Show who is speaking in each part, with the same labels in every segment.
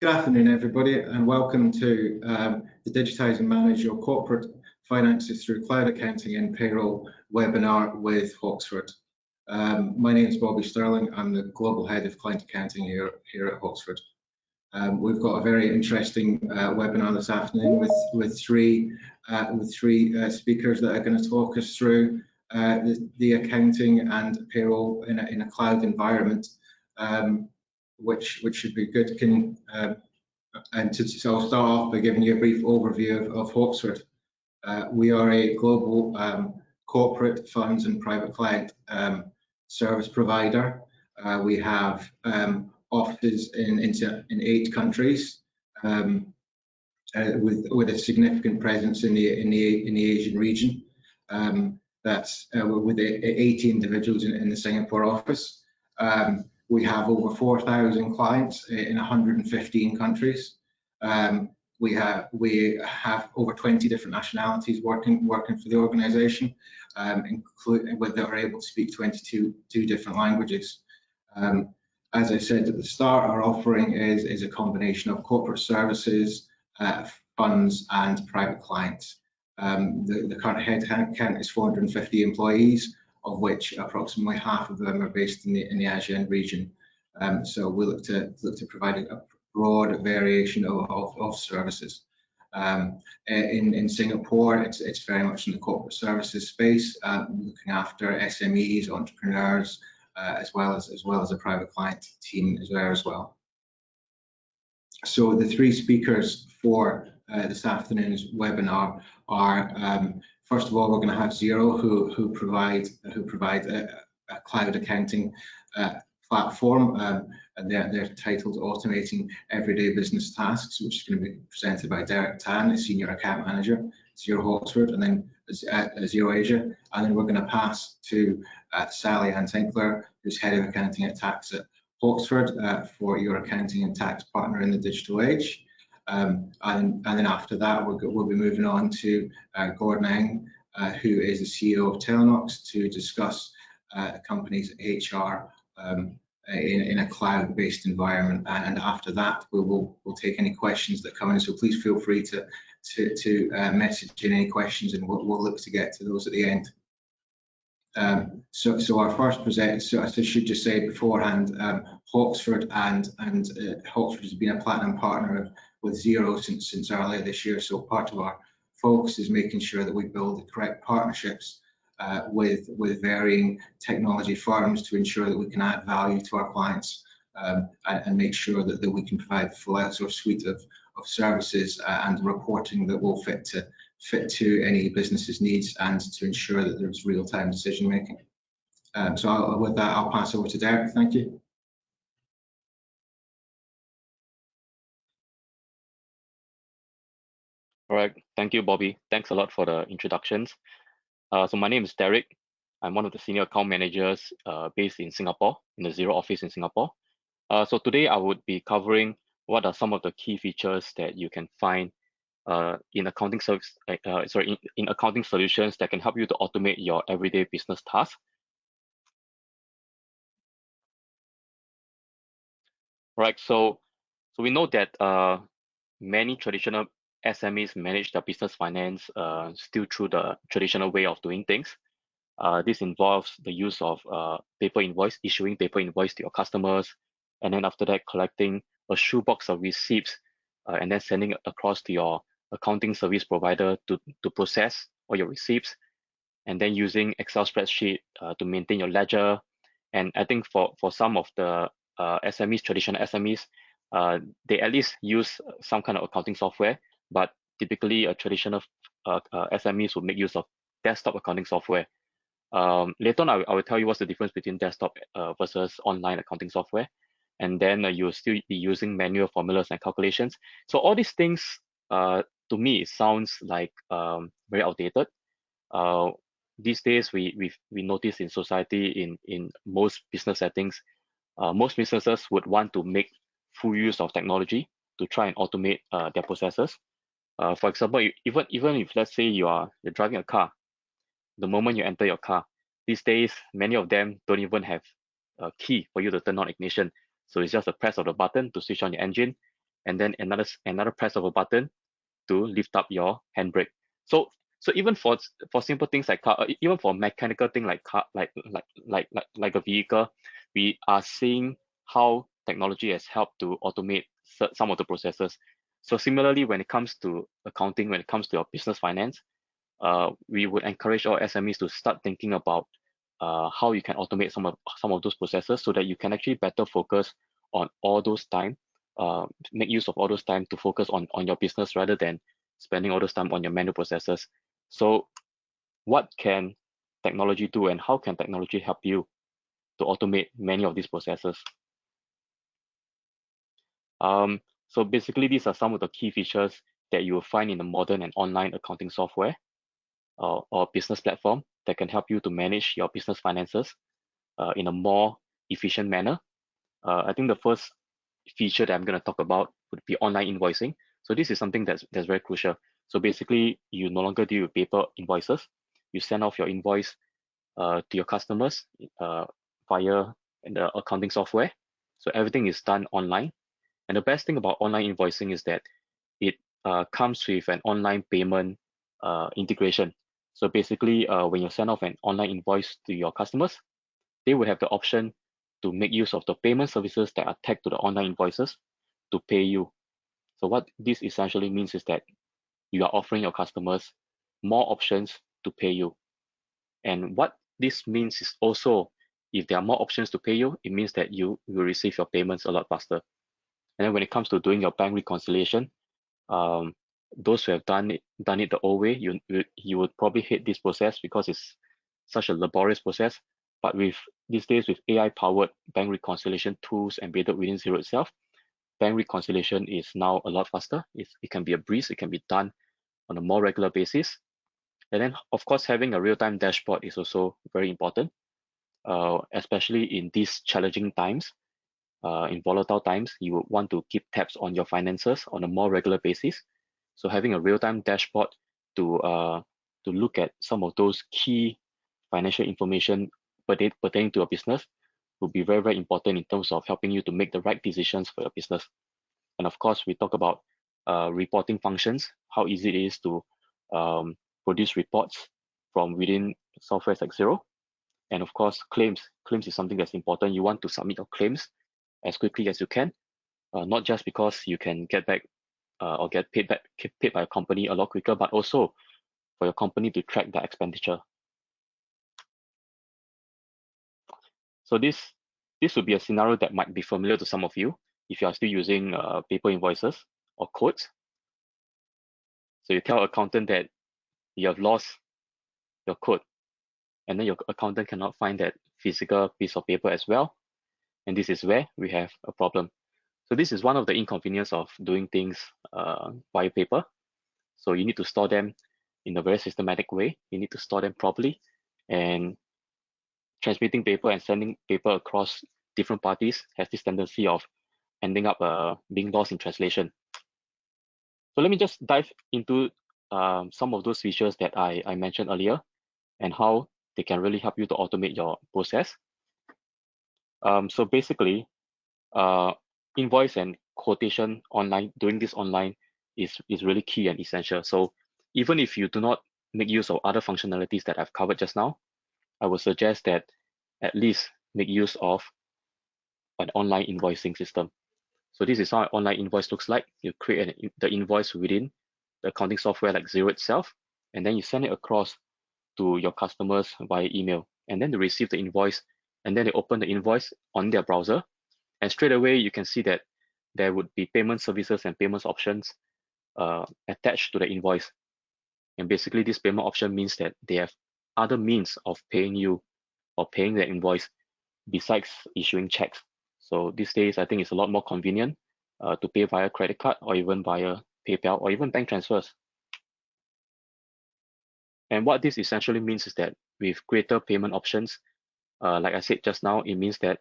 Speaker 1: Good afternoon, everybody, and welcome to the Digitise and Manage Your Corporate Finances Through Cloud Accounting and Payroll webinar with Hawksford. My name is Bobby Sterling. I'm the Global Head of Client Accounting here at Hawksford. We've got a very interesting webinar this afternoon with three speakers that are going to talk us through the accounting and payroll in a cloud environment. Which should be good. So I'll start off by giving you a brief overview of Hawksford. We are a global corporate funds and private client service provider. We have offices in 8 countries, with a significant presence in the Asian region. That's with 80 individuals in the Singapore office. We have over 4,000 clients in 115 countries. We have over 20 different nationalities working for the organisation, including that are able to speak 22 different languages. As I said at the start, our offering is a combination of corporate services, funds, and private clients. The current head count is 450 employees, of which approximately half of them are based in the ASEAN region. So we look to provide a broad variation of services. In Singapore, it's very much in the corporate services space, looking after SMEs, entrepreneurs, as well as a private client team as well. So the 3 speakers for this afternoon's webinar are, first of all, we're going to have Xero, who provide a cloud accounting platform, and they're titled Automating Everyday Business Tasks, which is going to be presented by Derek Tan, a Senior Account Manager at Xero Hawksford, and then Xero Asia. And then we're going to pass to Sally Ann Tinkler, who's Head of Accounting and Tax at Hawksford, for your accounting and tax partner in the digital age. And then after that, we'll be moving on to Gordon Eng, who is the CEO of Telenox, to discuss the company's HR in a cloud-based environment. And after that, we'll take any questions that come in. So please feel free to message in any questions, and we'll look to get to those at the end. So our first presenter, so I should just say beforehand, Hawksford Hawksford has been a platinum partner with Xero since earlier this year. So part of our focus is making sure that we build the correct partnerships with varying technology firms to ensure that we can add value to our clients, and make sure that we can provide the full outsource suite of services and reporting that will fit to any business's needs, and to ensure that there's real-time decision making. So with that, I'll pass over to Derek. Thank you.
Speaker 2: All right, thank you, Bobby. Thanks a lot for the introductions. So my name is Derek. I'm one of the senior account managers based in Singapore, in the Xero office in Singapore. So today I would be covering what are some of the key features that you can find in accounting service, in accounting solutions that can help you to automate your everyday business tasks. Right, so we know that many traditional SMEs manage their business finance still through the traditional way of doing things. This involves the use of paper invoice, issuing paper invoice to your customers, and then after that collecting a shoebox of receipts, and then sending it across to your accounting service provider to process all your receipts, and then using Excel spreadsheet to maintain your ledger. And I think for some of the SMEs, traditional SMEs, they at least use some kind of accounting software, but typically a traditional SMEs will make use of desktop accounting software. Later on, I will tell you what's the difference between desktop versus online accounting software. And then you'll still be using manual formulas and calculations. So all these things, to me, it sounds like very outdated. These days, we notice in society, in most business settings, most businesses would want to make full use of technology to try and automate their processes. For example, even if, let's say, you're driving a car, the moment you enter your car, these days, many of them don't even have a key for you to turn on ignition. So it's just a press of the button to switch on your engine. and then another press of a button to lift up your handbrake. So even for simple things like car, even for mechanical thing like car, like a vehicle, we are seeing how technology has helped to automate some of the processes. So similarly, when it comes to accounting, when it comes to your business finance, we would encourage our SMEs to start thinking about how you can automate some of those processes so that you can actually better focus on all those time, make use of all those time to focus on your business rather than spending all those time on your manual processes. So what can technology do, and how can technology help you to automate many of these processes? So basically, these are some of the key features that you will find in the modern and online accounting software or business platform that can help you to manage your business finances in a more efficient manner. I think the first feature that I'm going to talk about would be online invoicing. So this is something that's very crucial. So basically, you no longer deal with paper invoices. You send off your invoice to your customers via the accounting software. So everything is done online. And the best thing about online invoicing is that it comes with an online payment integration. So basically, when you send off an online invoice to your customers, they will have the option to make use of the payment services that are tagged to the online invoices to pay you. So what this essentially means is that you are offering your customers more options to pay you. And what this means is also, if there are more options to pay you, it means that you will receive your payments a lot faster. And then when it comes to doing your bank reconciliation, those who have done it the old way, you would probably hate this process because it's such a laborious process. But with these days, with AI-powered bank reconciliation tools embedded within Xero itself, bank reconciliation is now a lot faster. It can be a breeze. It can be done on a more regular basis. And then, of course, having a real-time dashboard is also very important, especially in these challenging times. In volatile times, you would want to keep tabs on your finances on a more regular basis. So having a real-time dashboard to look at some of those key financial information pertaining to your business would be very, very important in terms of helping you to make the right decisions for your business. And of course, we talk about reporting functions, how easy it is to produce reports from within software like Xero. And of course, claims. Claims is something that's important. You want to submit your claims as quickly as you can, not just because you can get back or get paid by a company a lot quicker, but also for your company to track the expenditure. So this would be a scenario that might be familiar to some of you if you are still using paper invoices or codes. So you tell accountant that you have lost your code, and then your accountant cannot find that physical piece of paper as well. And this is where we have a problem. So this is one of the inconvenience of doing things via paper. So you need to store them in a very systematic way. You need to store them properly, and transmitting paper and sending paper across different parties has this tendency of ending up being lost in translation. So let me just dive into some of those features that I mentioned earlier and how they can really help you to automate your process. So basically, invoice and quotation online, doing this online is really key and essential. So even if you do not make use of other functionalities that I've covered just now, I would suggest that at least make use of an online invoicing system. So this is how an online invoice looks like. You create the invoice within the accounting software like Xero itself, and then you send it across to your customers via email. And then they receive the invoice, and then they open the invoice on their browser. And straight away, you can see that there would be payment services and payments options attached to the invoice. And basically, this payment option means that they have other means of paying you or paying the invoice besides issuing checks. So these days, I think it's a lot more convenient to pay via credit card or even via PayPal or even bank transfers. And what this essentially means is that with greater payment options, like I said just now, it means that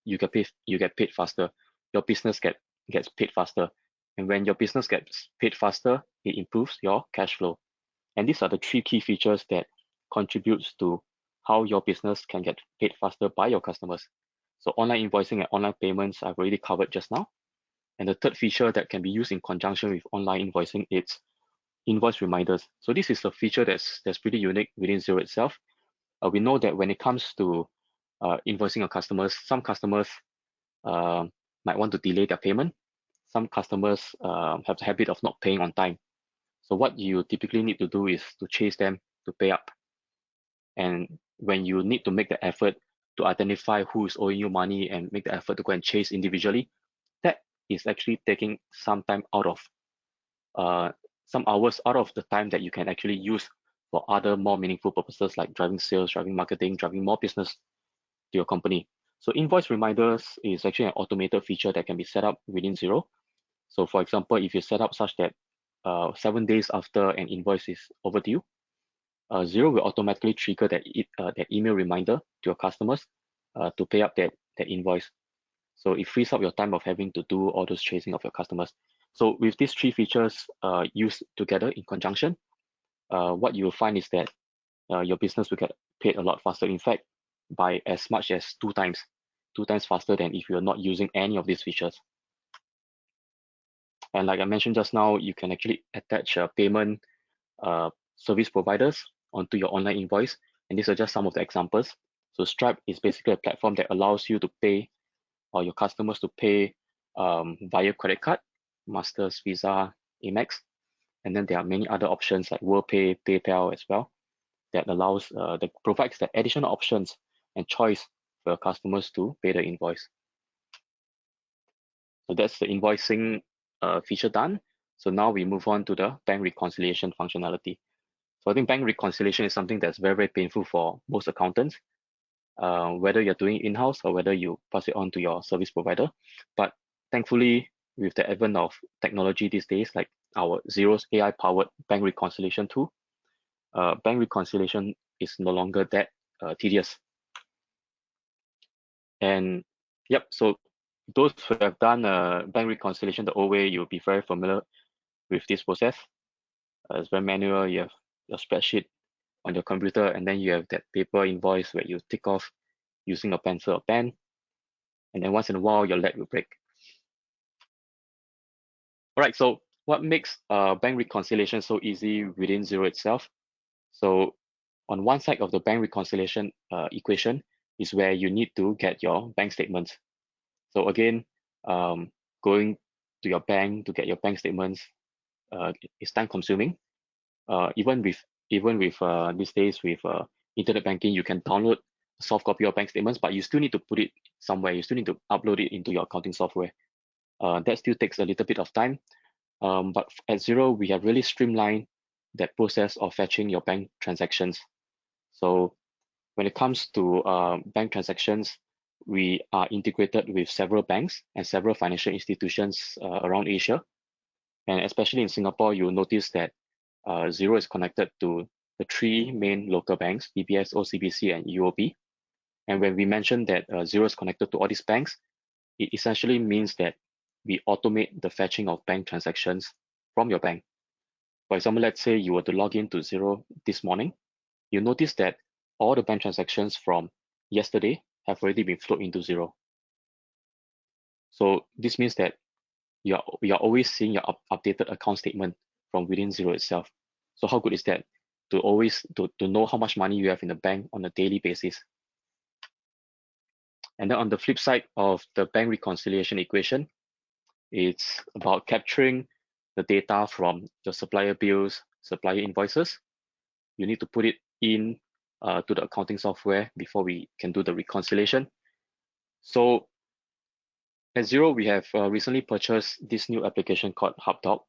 Speaker 2: you get paid faster. Your business gets paid faster. And when your business gets paid faster, it improves your cash flow. And these are the three key features that contributes to how your business can get paid faster by your customers. So online invoicing and online payments I've already covered just now. And the third feature that can be used in conjunction with online invoicing is invoice reminders. So this is a feature that's pretty unique within Xero itself. We know that when it comes to invoicing our customers, some customers might want to delay their payment. Some customers have the habit of not paying on time. So what you typically need to do is to chase them to pay up. And when you need to make the effort to identify who is owing you money and make the effort to go and chase individually, that is actually taking some time out of some hours out of the time that you can actually use for other more meaningful purposes like driving sales, driving marketing, driving more business to your company. So invoice reminders is actually an automated feature that can be set up within Xero. So for example, if you set up such that 7 days after an invoice is overdue, Xero will automatically trigger that email reminder to your customers to pay up that invoice. So it frees up your time of having to do all those chasing of your customers. So with these three features used together in conjunction, what you will find is that your business will get paid a lot faster. In fact, by as much as two times faster than if you're not using any of these features. And like I mentioned just now, you can actually attach payment service providers onto your online invoice. And these are just some of the examples. So Stripe is basically a platform that allows you to pay or your customers to pay via credit card, Masters, Visa, Amex. And then there are many other options like WorldPay, PayPal as well that allows that provides the additional options and choice for your customers to pay the invoice. So that's the invoicing feature done. So now we move on to the bank reconciliation functionality. So I think bank reconciliation is something that's very, very painful for most accountants, whether you're doing in-house or whether you pass it on to your service provider. But thankfully, with the advent of technology these days, like our Xero's AI-powered bank reconciliation tool, bank reconciliation is no longer that tedious. And yep, so those who have done bank reconciliation the old way, you'll be very familiar with this process. It's very manual. You have your spreadsheet on your computer, and then you have that paper invoice where you tick off using a pencil or pen, and then once in a while your leg will break. All right, so what makes bank reconciliation so easy within Xero itself? So on one side of the bank reconciliation equation is where you need to get your bank statements. So again, going to your bank to get your bank statements is time consuming. Even with these days with internet banking, you can download a soft copy of bank statements, but you still need to put it somewhere. You still need to upload it into your accounting software. That still takes a little bit of time. But at Xero, we have really streamlined that process of fetching your bank transactions. So when it comes to bank transactions, we are integrated with several banks and several financial institutions around Asia. And especially in Singapore, you'll notice that Xero is connected to the three main local banks, DBS, OCBC, and UOB. And when we mention that Xero is connected to all these banks, it essentially means that we automate the fetching of bank transactions from your bank. For example, let's say you were to log into Xero this morning, you notice that all the bank transactions from yesterday have already been flowed into Xero. So this means that you are always seeing your updated account statement from within Xero itself. So how good is that? To always to know how much money you have in the bank on a daily basis. And then on the flip side of the bank reconciliation equation, it's about capturing the data from your supplier bills, supplier invoices. You need to put it in to the accounting software before we can do the reconciliation. So at Xero, we have recently purchased this new application called HubDoc.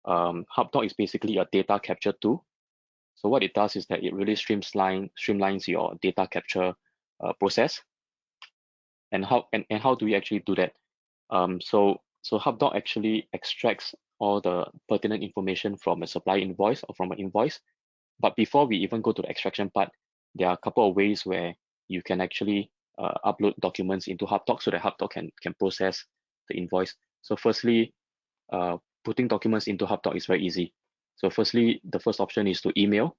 Speaker 2: HubDoc is basically a data capture tool. So what it does is that it really streamlines your data capture process. And how do we actually do that? So HubDoc actually extracts all the pertinent information from a supplier invoice or from an invoice. But before we even go to the extraction part, there are a couple of ways where you can actually upload documents into HubDoc so that HubDoc can process the invoice. So firstly, putting documents into HubDoc is very easy. So firstly, the first option is to email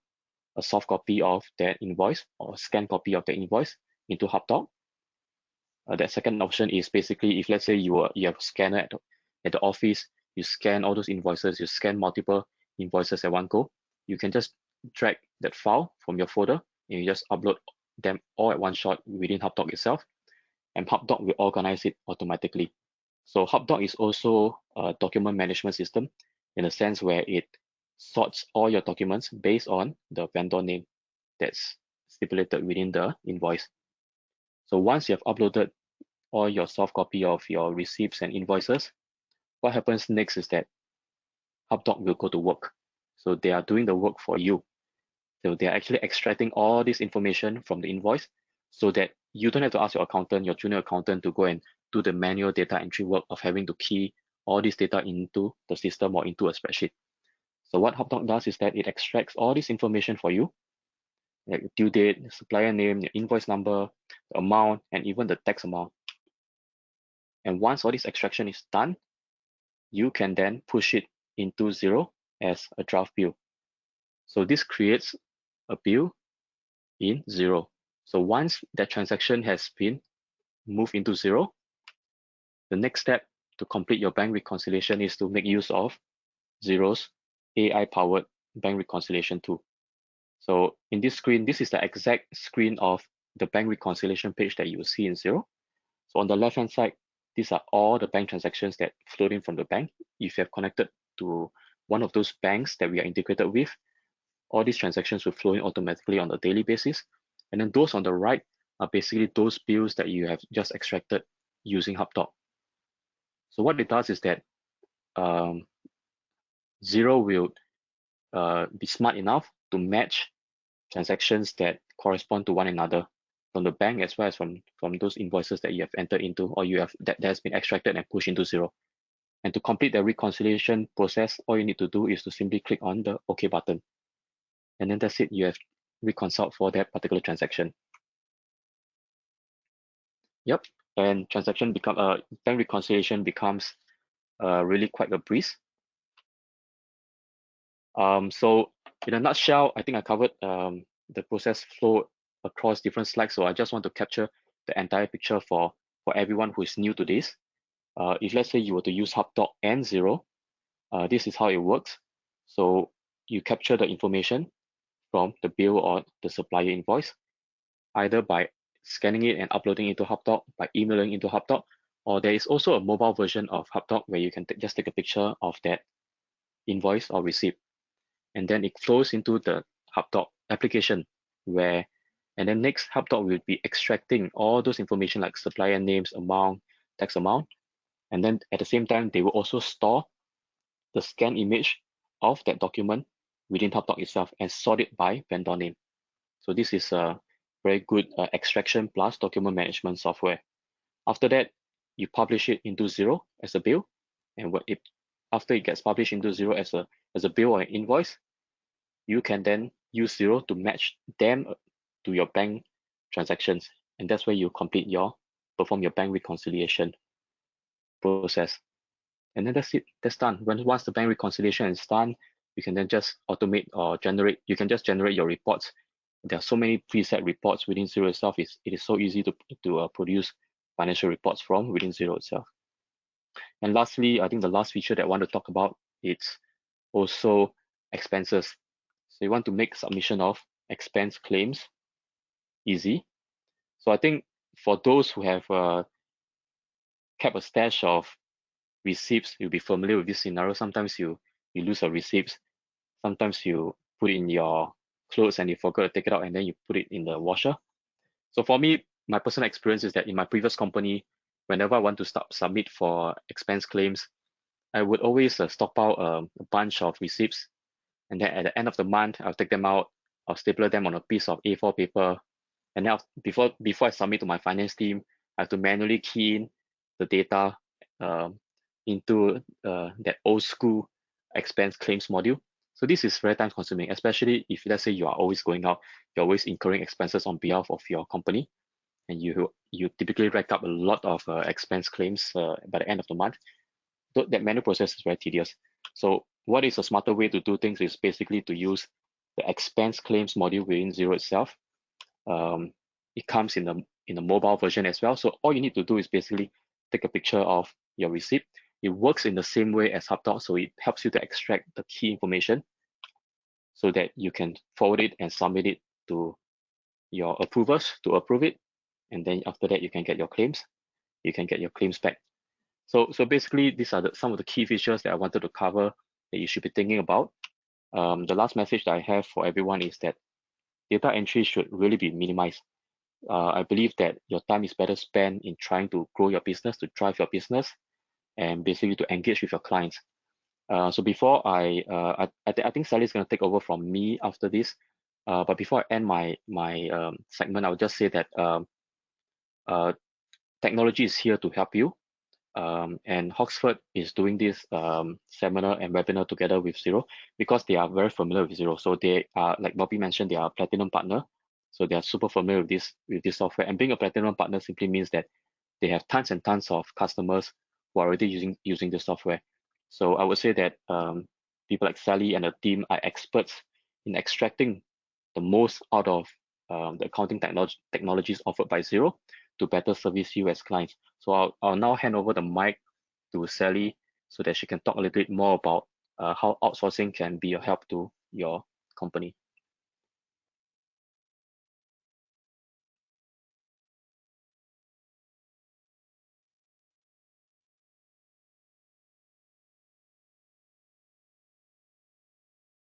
Speaker 2: a soft copy of that invoice or a scanned copy of the invoice into HubDoc. That second option is basically if let's say you have a scanner at the office, you scan all those invoices, you scan multiple invoices at one go, you can just drag that file from your folder and you just upload them all at one shot within HubDoc itself, and HubDoc will organize it automatically. So HubDoc is also a document management system in a sense where it sorts all your documents based on the vendor name that's stipulated within the invoice. So once you have uploaded all your soft copy of your receipts and invoices, what happens next is that HubDoc will go to work. So they are doing the work for you. So they are actually extracting all this information from the invoice so that you don't have to ask your accountant, your junior accountant, to go and do the manual data entry work of having to key all this data into the system or into a spreadsheet. So what HubDoc does is that it extracts all this information for you, like due date, supplier name, your invoice number, the amount, and even the tax amount. And once all this extraction is done, you can then push it into Xero as a draft bill. So this creates a bill in Xero. So once that transaction has been moved into Xero, the next step to complete your bank reconciliation is to make use of Xero's AI-powered bank reconciliation tool. So in this screen, this is the exact screen of the bank reconciliation page that you will see in Xero. So on the left-hand side, these are all the bank transactions that flowed in from the bank. If you have connected to one of those banks that we are integrated with, all these transactions will flow in automatically on a daily basis. And then those on the right are basically those bills that you have just extracted using HubDoc. So what it does is that Xero will be smart enough to match transactions that correspond to one another from the bank as well as from those invoices that you have entered into or you have that has been extracted and pushed into Xero. And to complete the reconciliation process, all you need to do is to simply click on the OK button. And then that's it, you have reconciled for that particular transaction. Yep, and bank reconciliation becomes really quite a breeze. So in a nutshell, I think I covered the process flow across different slides. So I just want to capture the entire picture for everyone who is new to this. If let's say you were to use HubDoc and Xero, this is how it works. So you capture the information from the bill or the supplier invoice, either by scanning it and uploading it into HubDoc, by emailing into HubDoc, or there is also a mobile version of HubDoc where you can just take a picture of that invoice or receipt. And then it flows into the HubDoc application and then next HubDoc will be extracting all those information like supplier names, amount, tax amount. And then at the same time, they will also store the scanned image of that document within HubDoc itself and sort it by vendor name. So this is a very good extraction plus document management software. After that, you publish it into Xero as a bill. And after it gets published into Xero as a bill or an invoice, you can then use Xero to match them to your bank transactions. And that's where you perform your bank reconciliation process. And then that's it, that's done. Once the bank reconciliation is done, you can then just automate or generate your reports. There are so many preset reports within Xero itself. It is so easy to produce financial reports from within Xero itself. And lastly, I think the last feature that I want to talk about, it's also expenses. So you want to make submission of expense claims easy. So I think for those who have kept a stash of receipts, you'll be familiar with this scenario. Sometimes you lose a receipt. Sometimes you put it in your clothes and you forgot to take it out and then you put it in the washer. So for me, my personal experience is that in my previous company, whenever I want to submit for expense claims, I would always stockpile a bunch of receipts. And then at the end of the month, I'll take them out, I'll staple them on a piece of A4 paper. And now before I submit to my finance team, I have to manually key in the data into that old school expense claims module. So this is very time consuming, especially if let's say you are always going out, you're always incurring expenses on behalf of your company, and you typically rack up a lot of expense claims by the end of the month. That manual process is very tedious. So what is a smarter way to do things is basically to use the expense claims module within Xero itself. It comes in the mobile version as well. So all you need to do is basically take a picture of your receipt It works in the same way as HubDoc, so it helps you to extract the key information so that you can forward it and submit it to your approvers to approve it. And then after that, you can get your claims. You can get your claims back. So basically, these are some of the key features that I wanted to cover that you should be thinking about. The last message that I have for everyone is that data entry should really be minimized. I believe that your time is better spent in trying to grow your business, to drive your business, and basically to engage with your clients. So before I think Sally is going to take over from me after this. But before I end my segment, I would just say that technology is here to help you. And Oxford is doing this seminar and webinar together with Xero because they are very familiar with Xero. So they are, like Bobby mentioned, they are a platinum partner. So they are super familiar with this software. And being a platinum partner simply means that they have tons and tons of customers who are already using the software. So I would say that people like Sally and the team are experts in extracting the most out of the accounting technologies offered by Xero to better service you as clients. So I'll now hand over the mic to Sally so that she can talk a little bit more about how outsourcing can be a help to your company.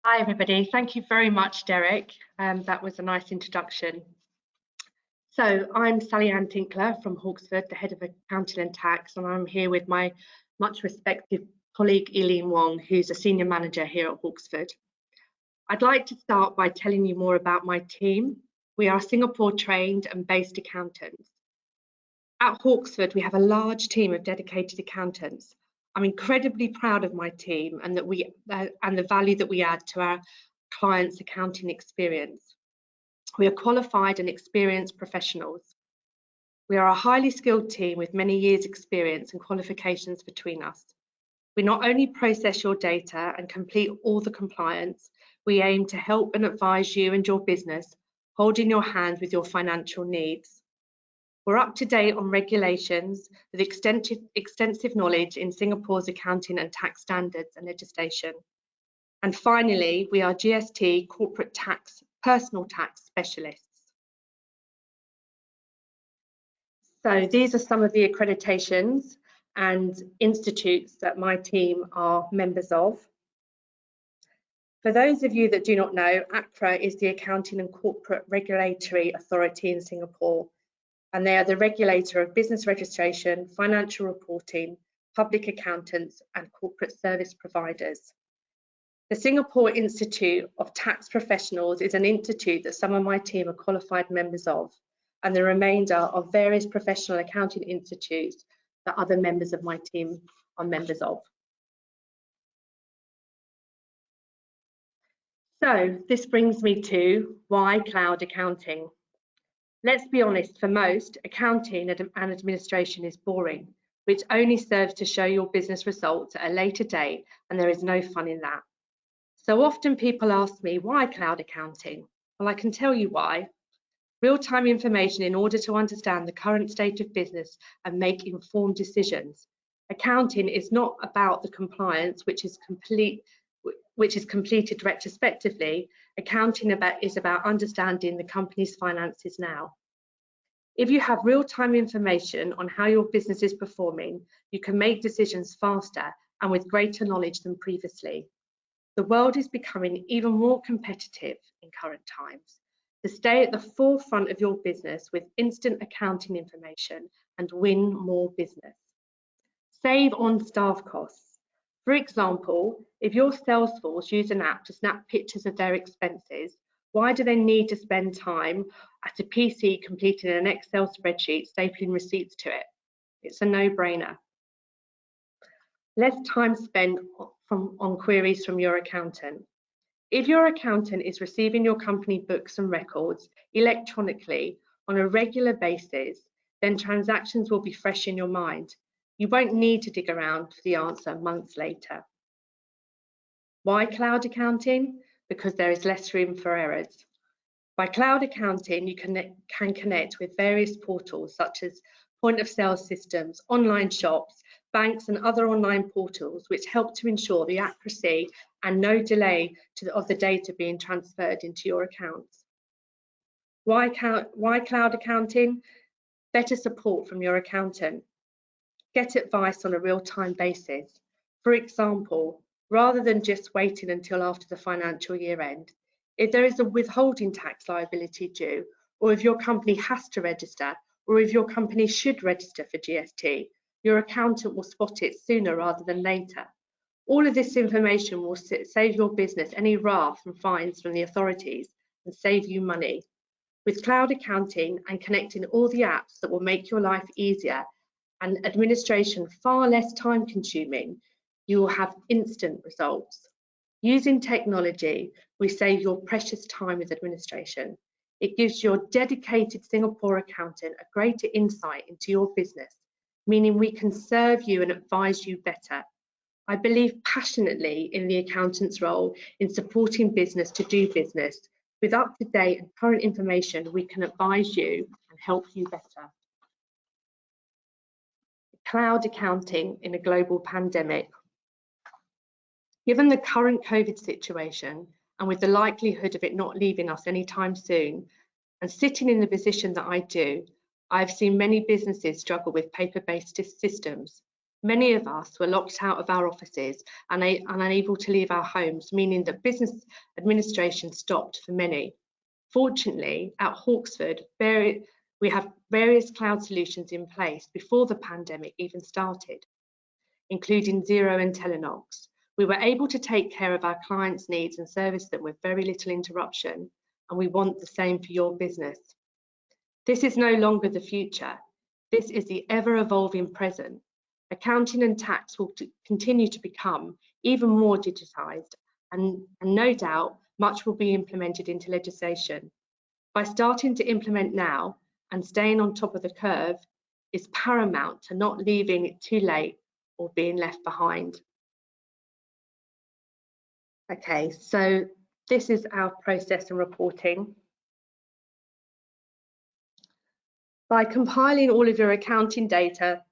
Speaker 3: Hi, everybody. Thank you very much, Derek. That was a nice introduction. So I'm Sally Ann Tinkler from Hawksford, the head of accounting and tax, and I'm here with my much respected colleague, Eileen Wong, who's a senior manager here at Hawksford. I'd like to start by telling you more about my team. We are Singapore trained and based accountants. At Hawksford, we have a large team of dedicated accountants. I'm incredibly proud of my team and the value that we add to our clients' accounting experience. We are qualified and experienced professionals. We are a highly skilled team with many years' experience and qualifications between us. We not only process your data and complete all the compliance, we aim to help and advise you and your business, holding your hand with your financial needs. We're up to date on regulations with extensive knowledge in Singapore's accounting and tax standards and legislation. And finally, we are GST corporate tax, personal tax specialists. So these are some of the accreditations and institutes that my team are members of. For those of you that do not know, APRA is the Accounting and Corporate Regulatory Authority in Singapore, and they are the regulator of business registration, financial reporting, public accountants, and corporate service providers. The Singapore Institute of Tax Professionals is an institute that some of my team are qualified members of, and the remainder of various professional accounting institutes that other members of my team are members of. So this brings me to why cloud accounting. Let's be honest, for most, accounting and administration is boring, which only serves to show your business results at a later date, and there is no fun in that. So often people ask me, why cloud accounting? Well, I can tell you why. Real-time information in order to understand the current state of business and make informed decisions. Accounting is not about the compliance, which is completed retrospectively. Accounting is about understanding the company's finances now. If you have real-time information on how your business is performing, you can make decisions faster and with greater knowledge than previously. The world is becoming even more competitive in current times. To stay at the forefront of your business with instant accounting information and win more business. Save on staff costs. For example, if your sales force use an app to snap pictures of their expenses, why do they need to spend time at a PC completing an Excel spreadsheet, stapling receipts to it? It's a no-brainer. Less time spent on queries from your accountant. If your accountant is receiving your company books and records electronically on a regular basis, then transactions will be fresh in your mind. You won't need to dig around for the answer months later. Why cloud accounting? Because there is less room for errors. By cloud accounting, you can connect with various portals such as point of sale systems, online shops, banks and other online portals, which help to ensure the accuracy and no delay of the data being transferred into your accounts. Why cloud accounting? Better support from your accountant. Get advice on a real-time basis. For example, rather than just waiting until after the financial year end, if there is a withholding tax liability due, or if your company has to register, or if your company should register for GST, your accountant will spot it sooner rather than later. All of this information will save your business any wrath and fines from the authorities and save you money. With cloud accounting and connecting all the apps that will make your life easier and administration far less time consuming, you will have instant results. Using technology, we save your precious time with administration. It gives your dedicated Singapore accountant a greater insight into your business, meaning we can serve you and advise you better. I believe passionately in the accountant's role in supporting business to do business. With up-to-date and current information, we can advise you and help you better. Cloud accounting in a global pandemic. Given the current COVID situation, and with the likelihood of it not leaving us anytime soon, and sitting in the position that I do, I've seen many businesses struggle with paper-based systems. Many of us were locked out of our offices and unable to leave our homes, meaning that business administration stopped for many. Fortunately, at Hawksford, we have various cloud solutions in place before the pandemic even started, including Xero and Telenox. We were able to take care of our clients' needs and service them with very little interruption, and we want the same for your business. This is no longer the future. This is the ever-evolving present. Accounting and tax will continue to become even more digitised, and no doubt much will be implemented into legislation. By starting to implement now and staying on top of the curve is paramount to not leaving it too late or being left behind. Okay, so this is our process and reporting. By compiling all of your accounting data,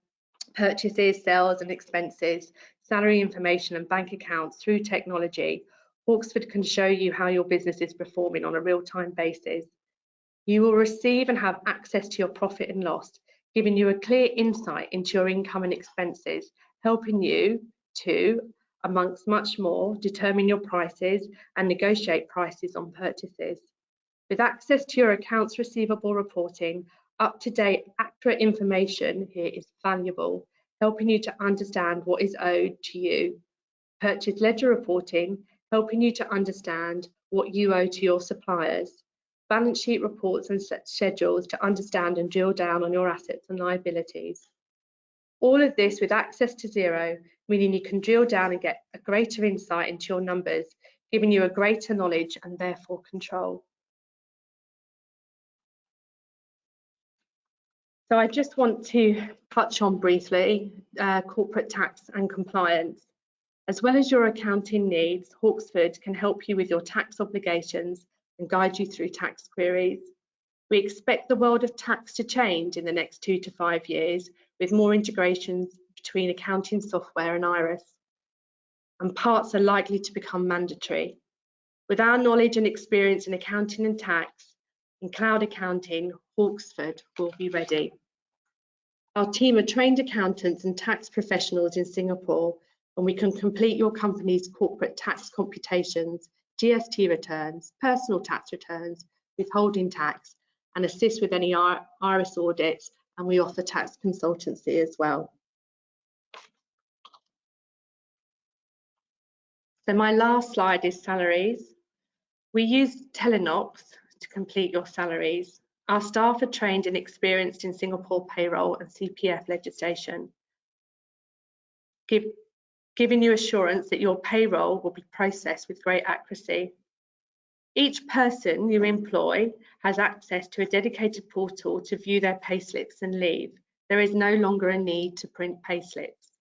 Speaker 3: purchases, sales and expenses, salary information and bank accounts through technology, Hawksford can show you how your business is performing on a real-time basis. You will receive and have access to your profit and loss, giving you a clear insight into your income and expenses, helping you to, amongst much more, determine your prices and negotiate prices on purchases. With access to your accounts receivable reporting, up-to-date, accurate information here is valuable, helping you to understand what is owed to you. Purchase ledger reporting, helping you to understand what you owe to your suppliers. Balance sheet reports and schedules to understand and drill down on your assets and liabilities. All of this with access to Xero, meaning you can drill down and get a greater insight into your numbers, giving you a greater knowledge and therefore control. So I just want to touch on briefly corporate tax and compliance. As well as your accounting needs, Hawksford can help you with your tax obligations and guide you through tax queries. We expect the world of tax to change in the next 2 to 5 years, with more integrations between accounting software and Iris, and parts are likely to become mandatory. With our knowledge and experience in accounting and tax, in cloud accounting, Hawksford will be ready. Our team are trained accountants and tax professionals in Singapore, and we can complete your company's corporate tax computations, GST returns, personal tax returns, withholding tax, and assist with any Iris audits, and we offer tax consultancy as well. So my last slide is salaries. We use Telenox to complete your salaries. Our staff are trained and experienced in Singapore payroll and CPF legislation, giving you assurance that your payroll will be processed with great accuracy. Each person you employ has access to a dedicated portal to view their payslips and leave. There is no longer a need to print payslips.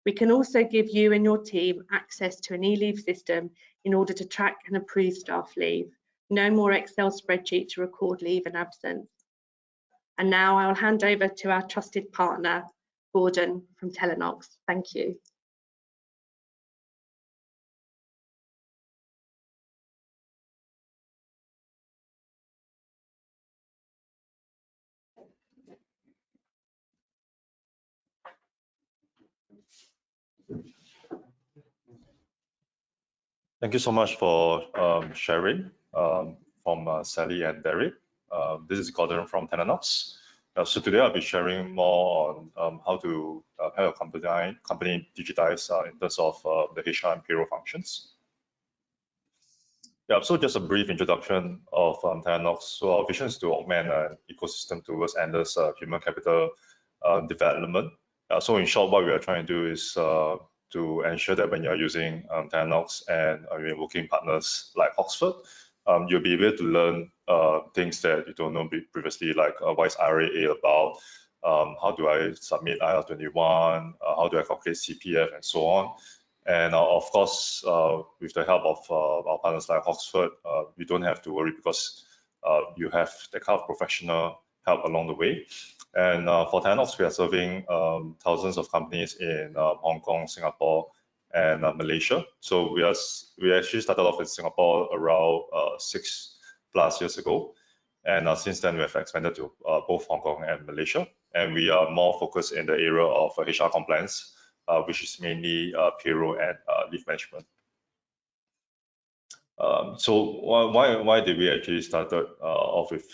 Speaker 3: We can also give you and your team access to an e-leave system in order to track and approve staff leave. No more Excel spreadsheet to record leave and absence. And now I'll hand over to our trusted partner, Gordon from Telenox. Thank you.
Speaker 4: Thank you so much for sharing from Sally and Derek. This is Gordon from Telenox. So today I'll be sharing more on how to help a company digitize in terms of the HR and payroll functions. Yeah, so just a brief introduction of Telenox. So our vision is to augment an ecosystem towards endless human capital development. So in short, what we are trying to do is to ensure that when you're using Telenox and your working partners like Oxford, you'll be able to learn things that you don't know previously, like what is IRA about, how do I submit IR21, how do I calculate CPF, and so on. And of course, with the help of our partners like Oxford, you don't have to worry because you have the kind of professional help along the way. And for Telenox, we are serving thousands of companies in Hong Kong, Singapore, and Malaysia. So we actually started off in Singapore around 6+ years ago. And since then, we have expanded to both Hong Kong and Malaysia. And we are more focused in the area of HR compliance, which is mainly payroll and leave management. So why did we actually started off with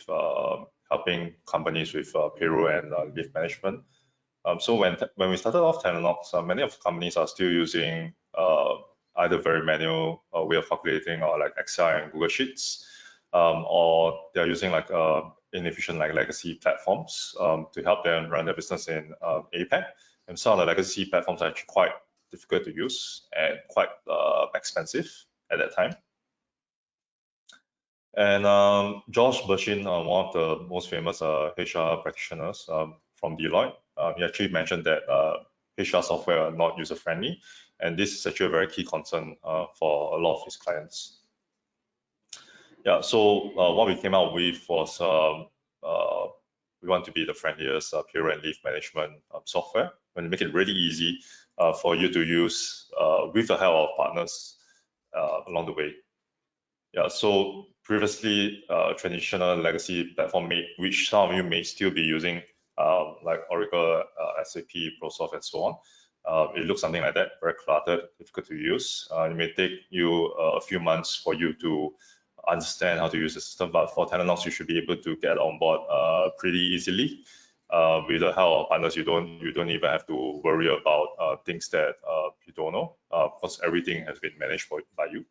Speaker 4: helping companies with payroll and leave management? So when we started off Telenox, many of the companies are still using either very manual way of calculating, or like Excel and Google Sheets, or they're using like inefficient like legacy platforms to help them run their business in APAC. And some of the legacy platforms are actually quite difficult to use and quite expensive at that time. And Josh Bershin, one of the most famous HR practitioners from Deloitte, he actually mentioned that HR software are not user-friendly, and this is actually a very key concern for a lot of his clients. Yeah, so what we came out with was we want to be the friendliest payroll and leave management software, and make it really easy for you to use with the help of partners along the way. Yeah, so previously, traditional legacy platform, which some of you may still be using, like Oracle, SAP, ProSoft, and so on. It looks something like that, very cluttered, difficult to use. It may take you a few months for you to understand how to use the system, but for Telenox, you should be able to get on board pretty easily. With the help of partners, you don't even have to worry about things that you don't know, because everything has been managed by you.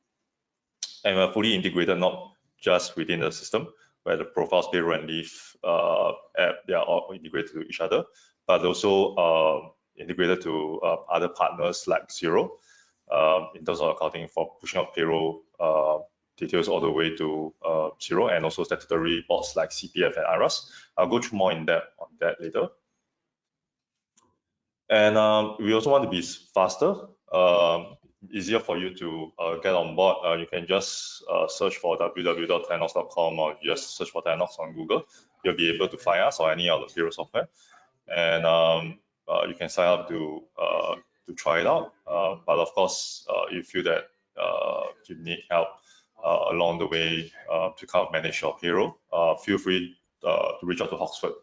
Speaker 4: And we're fully integrated, not just within the system, where the profiles, payroll, and leave app, they are all integrated to each other, but also integrated to other partners like Xero, in terms of accounting for pushing out payroll details all the way to Xero, and also statutory boards like CPF and IRAS. I'll go through more in depth on that later. And we also want to be faster, easier for you to get on board. You can just search for www.telenox.com, or just search for Telenox on Google. You'll be able to find us or any other payroll software, and you can sign up to try it out. But of course, if you feel that you need help along the way to kind of manage your payroll, feel free to reach out to Oxford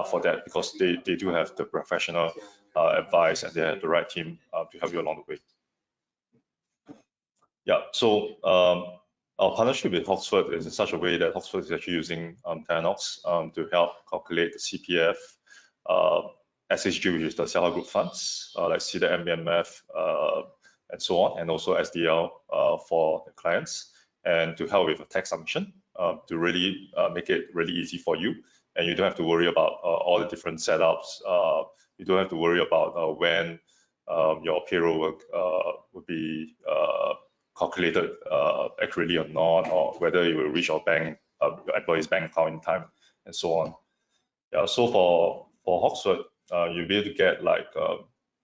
Speaker 4: for that, because they do have the professional advice, and they have the right team to help you along the way. Yeah, so our partnership with Oxford is in such a way that Oxford is actually using Telenox to help calculate the CPF, SHG, which is the Self-Help Group funds, like CEDA, MBMF, and so on, and also SDL for the clients, and to help with a tax submission to really make it really easy for you. And you don't have to worry about all the different setups. You don't have to worry about when your payroll will be calculated accurately or not, or whether you will reach your employee's bank account in time, and so on. Yeah, so for Oxford, you'll be able to get like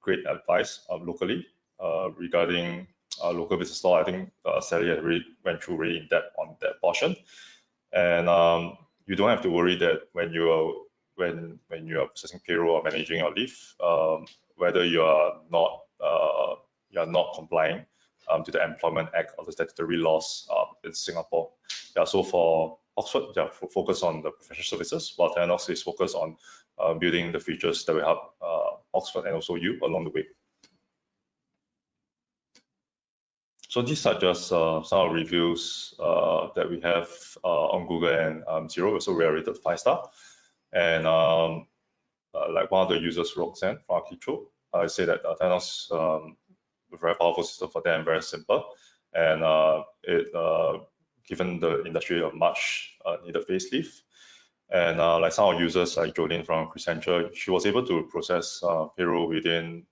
Speaker 4: great advice locally regarding local business law. I think Sally had really went through really in depth on that portion, and you don't have to worry that when when you are processing payroll or managing your leave, whether you are not complying to the Employment Act or the statutory laws in Singapore. Yeah, so for Oxford, focus on the professional services, while Tenos is focused on building the features that will help Oxford and also you along the way. So these are just some of the reviews that we have on Google and Xero. So we are rated 5-star. And like one of the users, Roxanne from Architro, I say that Tenos a very powerful system for them, very simple, and given the industry a much needed facelift. And like some of our users, like Jolene from Crescentia, she was able to process payroll within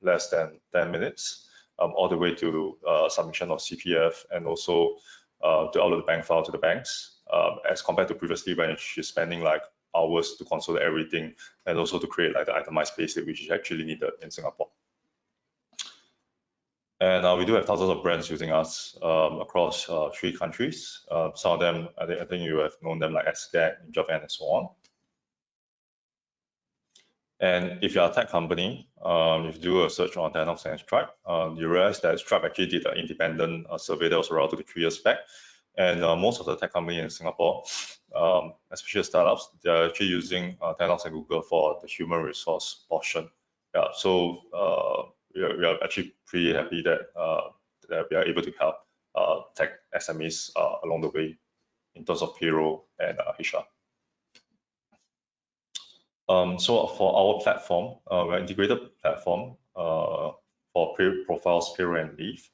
Speaker 4: less than 10 minutes, all the way to submission of CPF and also to upload the bank file to the banks, as compared to previously when she's spending like hours to consolidate everything and also to create like the itemized payslip, which is actually needed in Singapore. And we do have thousands of brands using us across 3 countries. Some of them, I think you have known them like SGAG, Japan, and so on. And if you're a tech company, if you do a search on Tenos and Stripe, you realize that Stripe actually did an independent survey that was around 2 to 3 years back. And most of the tech companies in Singapore, especially startups, they're actually using Tenos and Google for the human resource portion. Yeah, so we are actually pretty happy that, that we are able to help tech SMEs along the way in terms of payroll and HR. So for our platform, we're an integrated platform for profiles, payroll, and leave.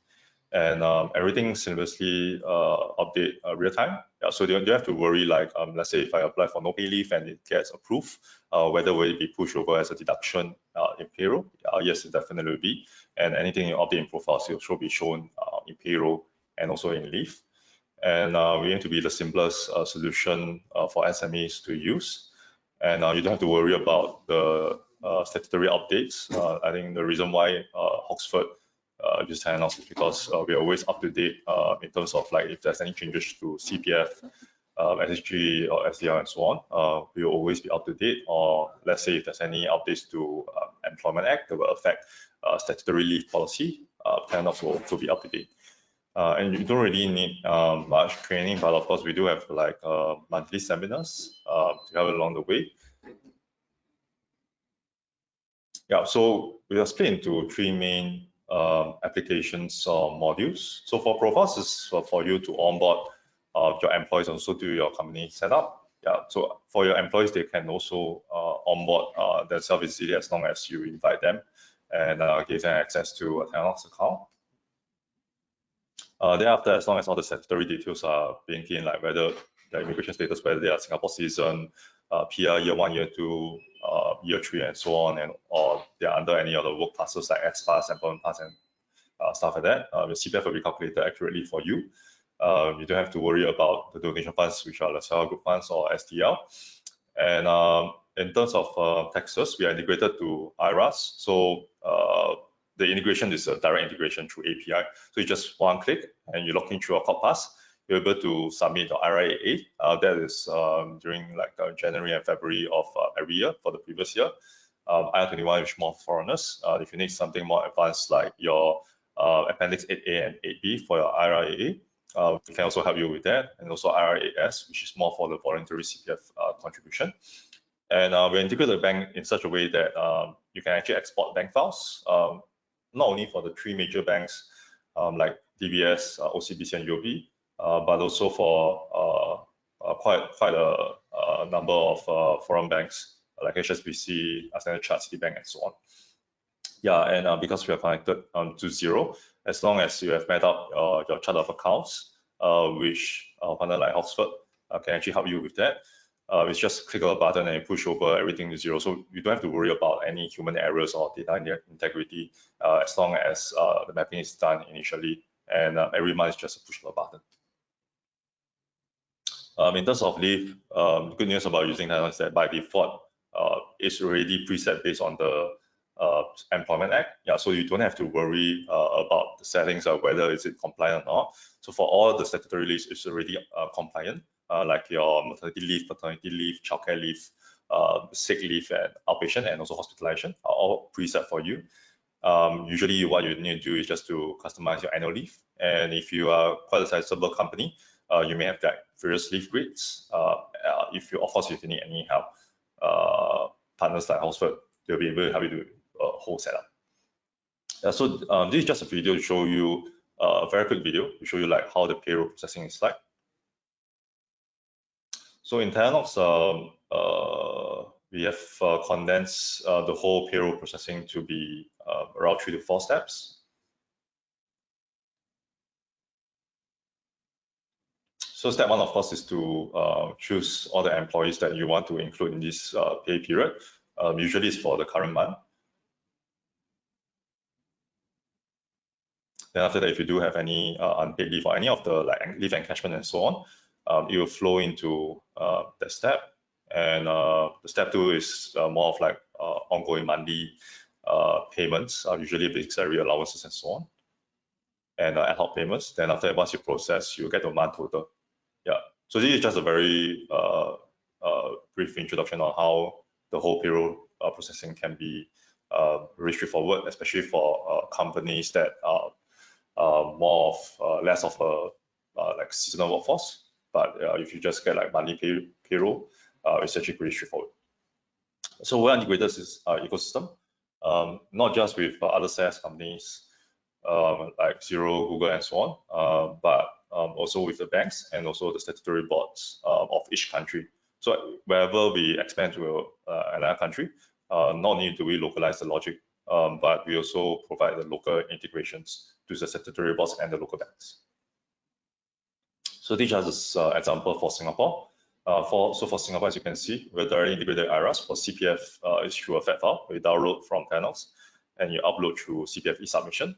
Speaker 4: And everything seamlessly update real time. Yeah, so you don't have to worry like, let's say if I apply for no pay leave and it gets approved, whether will it be pushed over as a deduction in payroll? Yes, it definitely will be. And anything you update in profiles will also be shown in payroll and also in leave. And we aim to be the simplest solution for SMEs to use. And you don't have to worry about the statutory updates. I think the reason why Oxford just Tenos is because we're always up to date in terms of like if there's any changes to CPF, SSG or SDR and so on, we will always be up to date. Or let's say if there's any updates to Employment Act that will affect statutory leave policy, Tenos will also be up to date. And you don't really need much training, but of course we do have like monthly seminars to help along the way. Yeah, so we are split into 3 main applications or modules. So for profiles is for you to onboard your employees also to your company setup. Yeah, so for your employees, they can also onboard themselves easily as long as you invite them and give them access to a Tenos account. Thereafter, as long as all the statutory details are being key in, like whether their immigration status, whether they are Singapore citizen, PR year 1, year 2, year 3, and so on, and or they are under any other work passes like S-Pass, Employment Pass, and stuff like that, your CPF will be calculated accurately for you. You don't have to worry about the donation funds, which are the self-group funds or STL. And in terms of taxes, we are integrated to IRAS. So the integration is a direct integration through API. So you just one click and you log in through a Corp Pass. You're able to submit your IRA. That is during like January and February of every year for the previous year. IR21 is more foreigners. If you need something more advanced like your Appendix 8A and 8B for your IRA, we can also help you with that. And also IRAS, which is more for the voluntary CPF contribution. And we integrate the bank in such a way that you can actually export bank files, not only for the 3 major banks like DBS, OCBC, and UOB, but also for quite a number of foreign banks like HSBC, Standard Chartered, Citibank, and so on. Yeah, and because we are connected to Xero, as long as you have met up your chart of accounts, which our partner like Oxford can actually help you with that. It's just click on a button and push over everything to Xero. So you don't have to worry about any human errors or data integrity as long as the mapping is done initially. And every month is just a push of a button. In terms of leave, the good news about using Tenos is that by default, it's already preset based on the Employment Act. Yeah, so you don't have to worry about the settings of whether is it compliant or not. So for all the statutory leaves, it's already compliant, like your maternity leave, paternity leave, childcare leave, sick leave and outpatient and also hospitalization are all preset for you. Usually what you need to do is just to customize your annual leave. And if you are quite a sizable company, you may have like various leave grids. If you, of course, if you need any help, partners like Hoxford, they'll be able to help you do a whole setup. So this is just a video to show you, a very quick video to show you like how the payroll processing is like. So in Teanox, we have condensed the whole payroll processing to be around 3 to 4 steps. So step 1, of course, is to choose all the employees that you want to include in this pay period. Usually it's for the current month. Then after that, if you do have any unpaid leave or any of the like leave encashment and so on, it will flow into that step. And the step 2 is more of like ongoing monthly payments, usually basic salary allowances and so on, and ad hoc payments. Then after that, once you process, you get the month total. Yeah. So this is just a very brief introduction on how the whole payroll processing can be very straightforward, especially for companies that are more of less of a like seasonal workforce. But if you just get like monthly payroll, it's actually pretty straightforward. So we're integrated this ecosystem, not just with other SaaS companies like Xero, Google, and so on, but also with the banks and also the statutory boards of each country. So wherever we expand to another country, not only do we localize the logic, but we also provide the local integrations to the statutory boards and the local banks. So this is an example for Singapore. For Singapore, as you can see, we're directly integrated IRAS. For CPF, it's through a FAT file we download from Teanox, and you upload through CPF e-submission.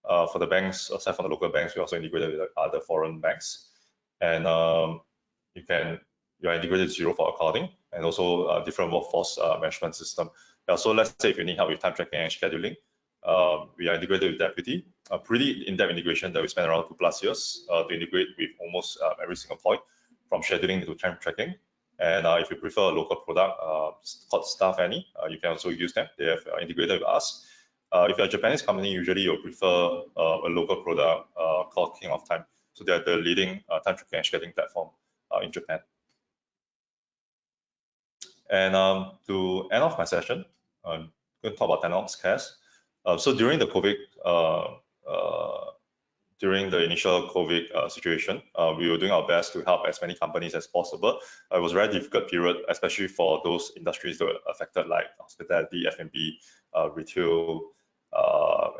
Speaker 4: For the banks, aside from the local banks, we also integrated with other foreign banks, and you are integrated with Xero for accounting, and also different workforce management system. So let's say if you need help with time tracking and scheduling, we are integrated with Deputy, a pretty in-depth integration that we spent around 2+ years to integrate with almost every single point, from scheduling to time tracking. And if you prefer a local product called Staff Any, you can also use them. They have integrated with us. If you're a Japanese company, usually you'll prefer a local product called King of Time. So they're the leading time tracking and scheduling platform in Japan. And to end off my session, I'm going to talk about Teanox Cares. So during the COVID, during the initial COVID situation, we were doing our best to help as many companies as possible. It was a very difficult period, especially for those industries that were affected, like hospitality, F&B, retail,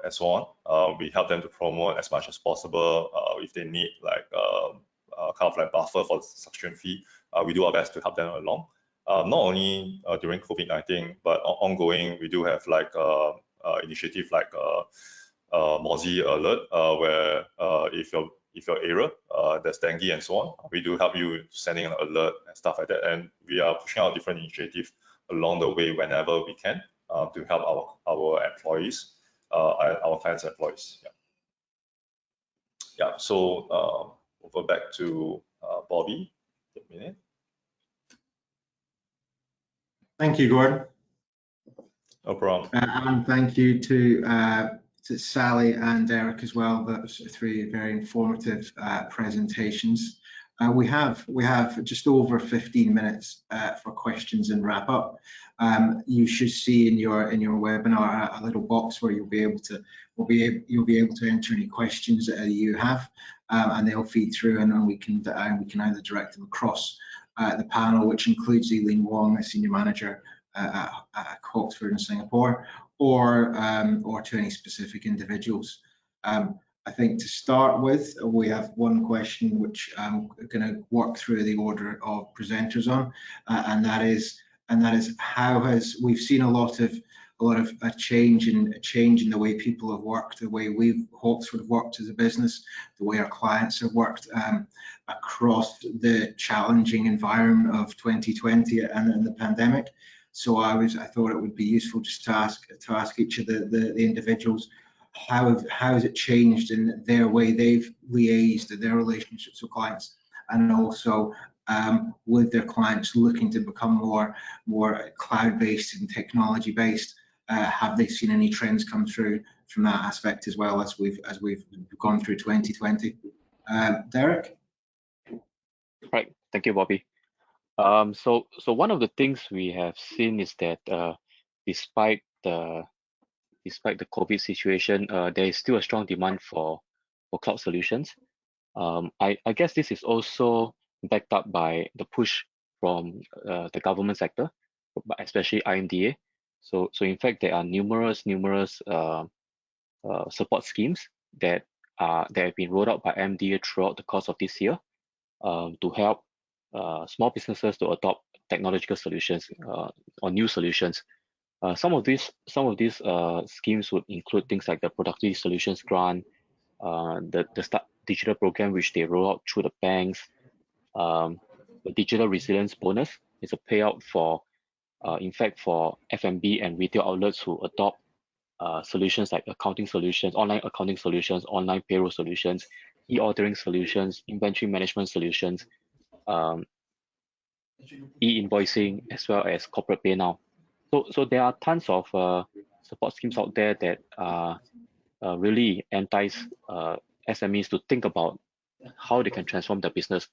Speaker 4: and so on. We help them to promote as much as possible. If they need like kind of like buffer for the subscription fee, we do our best to help them along. Not only during COVID-19, but ongoing, we do have like initiative like Mozi Alert, where if your area there's dengue and so on, we do help you sending an alert and stuff like that. And we are pushing out different initiatives along the way whenever we can to help our employees, our clients' employees. Yeah. So over back to Bobby. A minute.
Speaker 1: Thank you, Gordon.
Speaker 4: No problem.
Speaker 1: And thank you to Sally and Derek as well. That was 3 very informative presentations. We have just over 15 minutes for questions and wrap up. You should see in your webinar a little box where you'll be able to enter any questions that you have, and they'll feed through, and we can either direct them across the panel, which includes Eileen Wong, a senior manager at Hoxford in Singapore, or to any specific individuals. I think to start with, we have one question which I'm going to work through the order of presenters on, and that is how we've seen a lot of a change in the way people have worked, the way Hoxford have worked as a business, the way our clients have worked across the challenging environment of 2020 and the pandemic. So I thought it would be useful just to ask each of the individuals how has it changed in their way they've liaised, their relationships with clients, and also with their clients looking to become more cloud-based and technology-based? Have they seen any trends come through from that aspect as well as we've gone through 2020? Derek?
Speaker 2: Right, thank you, Bobby. So one of the things we have seen is that despite the COVID situation, there is still a strong demand for cloud solutions. I guess this is also backed up by the push from the government sector, but especially IMDA. So in fact, there are numerous support schemes that have been rolled out by IMDA throughout the course of this year to help small businesses to adopt technological solutions or new solutions. Some of these schemes would include things like the Productivity Solutions Grant, the Start Digital program, which they roll out through the banks. The Digital Resilience Bonus is a payout for, in fact, for F&B and retail outlets who adopt solutions like accounting solutions, online accounting solutions, online payroll solutions, e-ordering solutions, inventory management solutions, e-invoicing, as well as corporate pay now. So there are tons of support schemes out there that really entice SMEs to think about how they can transform their business.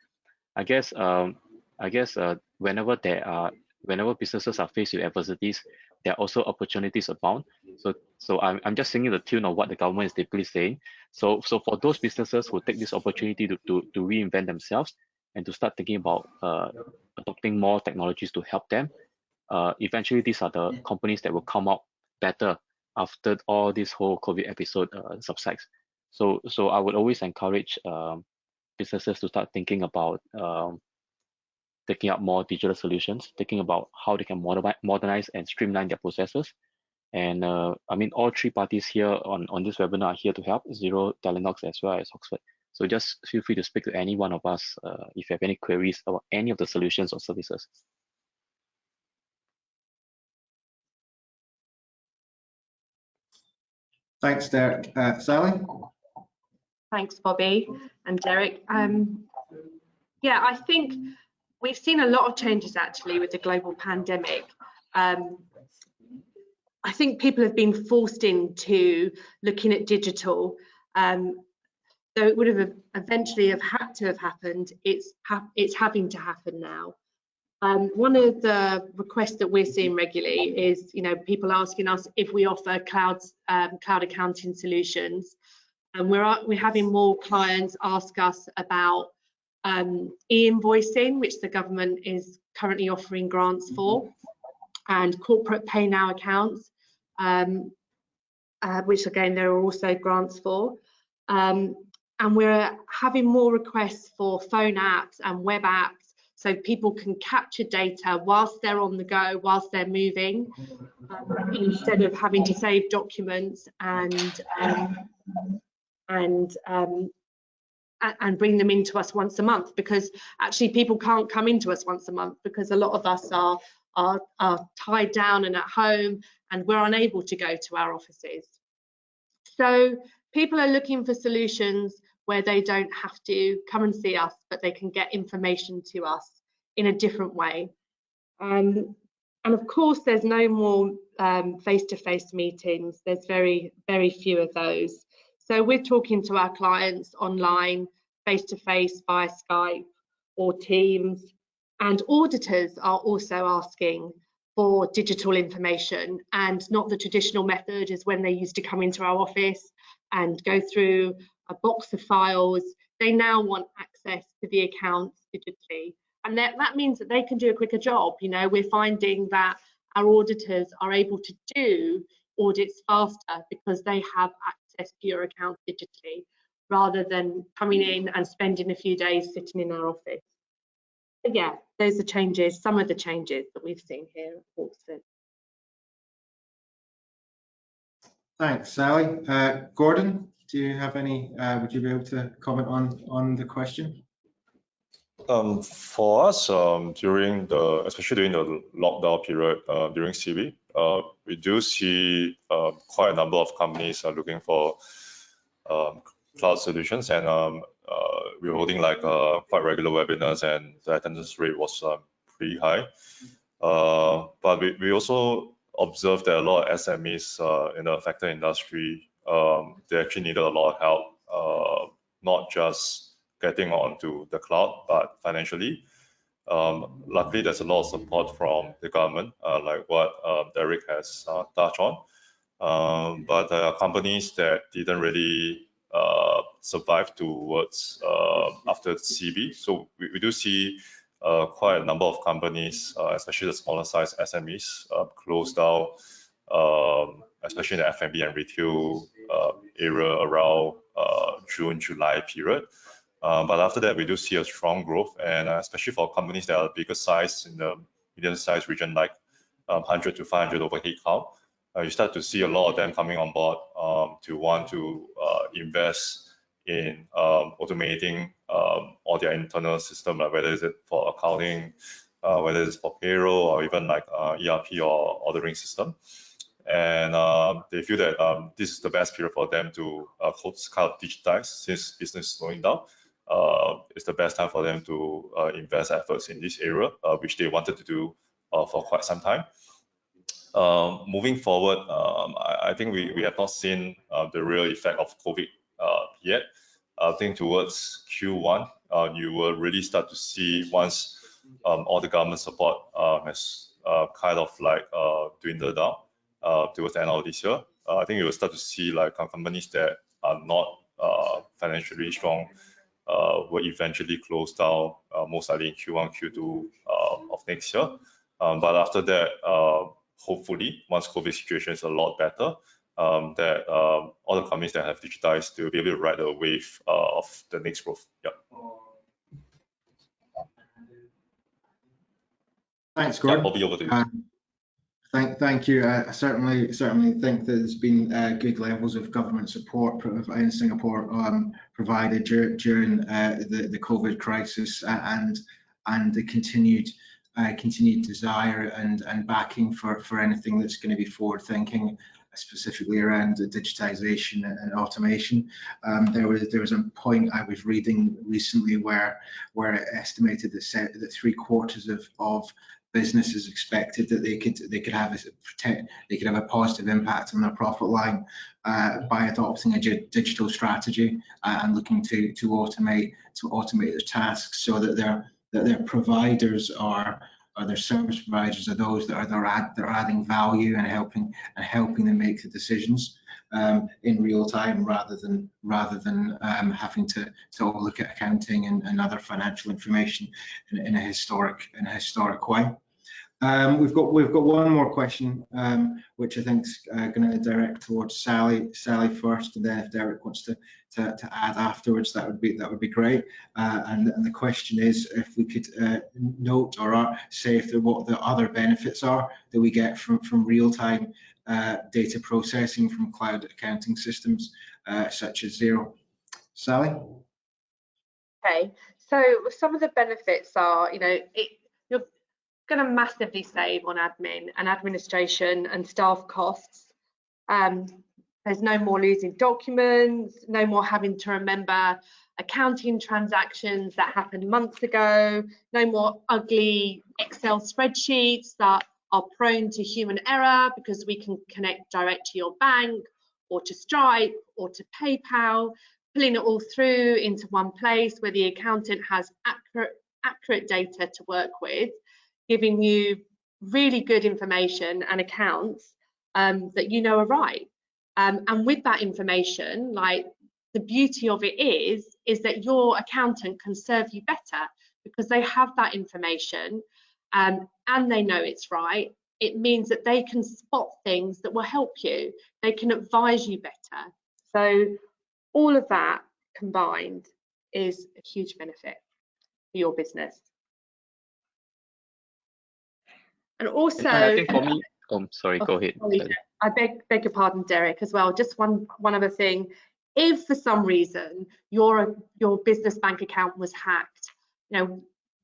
Speaker 2: I guess whenever businesses are faced with adversities, there are also opportunities abound. So I'm just singing the tune of what the government is typically saying. So for those businesses who take this opportunity to reinvent themselves and to start thinking about adopting more technologies to help them, eventually these are the companies that will come out better after all this whole COVID episode subsides. So I would always encourage businesses to start thinking about taking up more digital solutions, thinking about how they can modernize and streamline their processes. And I mean, all three parties here on this webinar are here to help, Xero, Telenox, as well as Oxford. So just feel free to speak to any one of us if you have any queries about any of the solutions or services.
Speaker 1: Thanks, Derek. Sally?
Speaker 3: Thanks, Bobby and Derek. Yeah, I think we've seen a lot of changes actually with the global pandemic. I think people have been forced into looking at digital. Though it would have eventually had to have happened, it's having to happen now. One of the requests that we're seeing regularly is, people asking us if we offer cloud accounting solutions, and we're having more clients ask us about e-invoicing, which the government is currently offering grants for, and corporate pay now accounts, which again there are also grants for. And we're having more requests for phone apps and web apps, so people can capture data whilst they're on the go, whilst they're moving, instead of having to save documents and bring them into us once a month, because actually people can't come into us once a month because a lot of us are tied down and at home, and we're unable to go to our offices. So people are looking for solutions where they don't have to come and see us, but they can get information to us in a different way. And of course, there's no more face-to-face meetings. There's very, very few of those. So we're talking to our clients online, face-to-face via Skype or Teams. And auditors are also asking for digital information, and not the traditional method is when they used to come into our office and go through a box of files. They now want access to the accounts digitally, and that means that they can do a quicker job. We're finding that our auditors are able to do audits faster because they have access to your account digitally, rather than coming in and spending a few days sitting in our office. But yeah, those are changes, some of the changes that we've seen here at Oxford.
Speaker 1: Thanks, Sally. Gordon, do you have any, would you be able to comment on the question?
Speaker 4: For us, especially during the lockdown period during CV, we do see quite a number of companies are looking for cloud solutions, and were holding like quite regular webinars, and the attendance rate was pretty high. But we also observed that a lot of SMEs in the affected industry, they actually needed a lot of help, not just getting onto the cloud, but financially. Luckily, there's a lot of support from the government, like what Derek has touched on. But there are companies that didn't really survive towards after the CB. So we do see quite a number of companies, especially the smaller size SMEs, closed down, especially in the F&B and retail area around June, July period. But after that, we do see a strong growth, and especially for companies that are bigger size in the medium size region, like 100 to 500 overhead count, you start to see a lot of them coming on board to want to invest in automating all their internal system, like whether it's for accounting, whether it's for payroll, or even like ERP or ordering system. And they feel that this is the best period for them to kind of digitize, since business is slowing down. It's the best time for them to invest efforts in this area, which they wanted to do for quite some time. Moving forward, I think we have not seen the real effect of COVID yet. I think towards Q1, you will really start to see, once all the government support has kind of like dwindled down towards the end of this year. I think you will start to see like companies that are not financially strong will eventually close down, most likely in Q1, Q2 of next year. But after that, hopefully, once COVID situation is a lot better, that all the companies that have digitized, they'll be able to ride the wave of the next growth. Yeah.
Speaker 1: Thanks, Gordon.
Speaker 4: Yeah, Bobby, over to you.
Speaker 1: Thank you. I certainly think that there's been good levels of government support in Singapore provided during the COVID crisis, and the continued desire and backing for anything that's going to be forward thinking, specifically around digitization and automation. There was a point I was reading recently where it estimated that 3/4 of businesses expected that they could have a positive impact on their profit line by adopting a digital strategy and looking to automate their tasks, so that their providers are their service providers are those that they're adding value and helping them make the decisions in real time, rather than having to look at accounting and other financial information in a historic way. We've got one more question, which I think is going to direct towards Sally first, and then if Derek wants to add afterwards, that would be great. And the question is, if we could note or say what the other benefits are that we get from real-time data processing from cloud accounting systems such as Xero. Sally?
Speaker 3: Okay, so some of the benefits are, you're going to massively save on admin and administration and staff costs. There's no more losing documents, no more having to remember accounting transactions that happened months ago, no more ugly Excel spreadsheets that are prone to human error, because we can connect direct to your bank or to Stripe or to PayPal, pulling it all through into one place where the accountant has accurate data to work with, giving you really good information and accounts that are right. And with that information, like, the beauty of it is that your accountant can serve you better because they have that information and they know it's right. It means that they can spot things that will help you. They can advise you better. So all of that combined is a huge benefit for your business. And also,
Speaker 2: I think for me, sorry, go ahead.
Speaker 3: I beg your pardon, Derek, as well. Just one other thing. If for some reason your business bank account was hacked,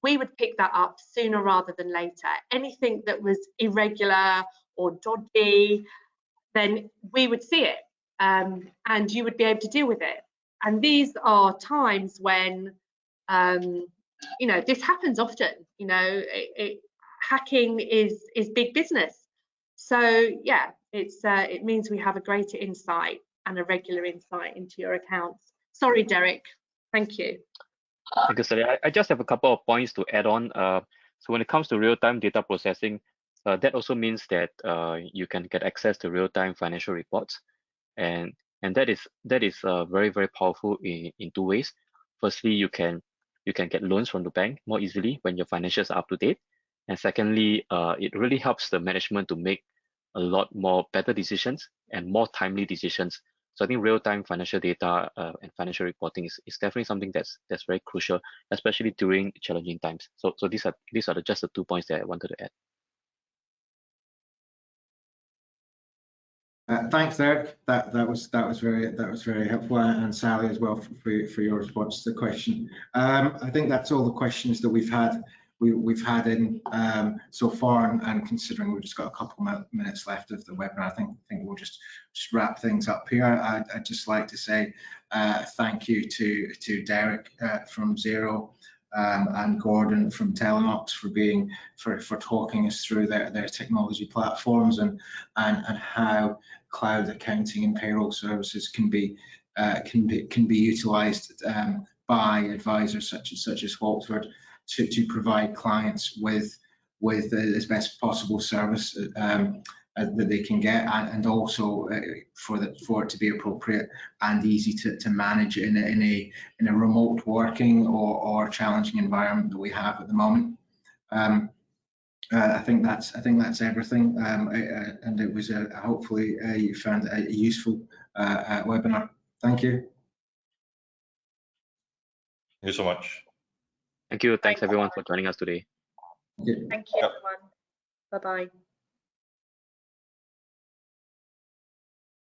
Speaker 3: we would pick that up sooner rather than later. Anything that was irregular or dodgy, then we would see it, and you would be able to deal with it. And these are times when You know, this happens often. You know, hacking is big business. So yeah, it means we have a greater insight and a regular insight into your accounts. Sorry, Derek. Thank you.
Speaker 2: Thank you, Sally. I just have a couple of points to add on. So when it comes to real-time data processing, that also means that you can get access to real-time financial reports, and that is very, very powerful in two ways. Firstly, you can get loans from the bank more easily when your financials are up to date, and secondly, it really helps the management to make a lot more better decisions and more timely decisions. So I think real-time financial data and financial reporting is definitely something that's very crucial, especially during challenging times. So these are just the 2 points that I wanted to add.
Speaker 1: Thanks, Derek. That was very helpful, and Sally as well for your response to the question. I think that's all the questions that we've had in so far, and considering we've just got a couple minutes left of the webinar, I think we'll just wrap things up here. I'd just like to say thank you to Derek from Xero, and Gordon from Telenox for talking us through their technology platforms and how cloud accounting and payroll services can be utilized by advisors such as Hawksford to provide clients with as best possible service that they can get, and also for it to be appropriate and easy to manage in a remote working or challenging environment that we have at the moment. I think that's everything, and it was hopefully you found a useful webinar. Thank you.
Speaker 4: Thank you so much.
Speaker 2: Thank you. Thanks everyone for joining us today.
Speaker 3: Thank you, everyone. Bye-bye.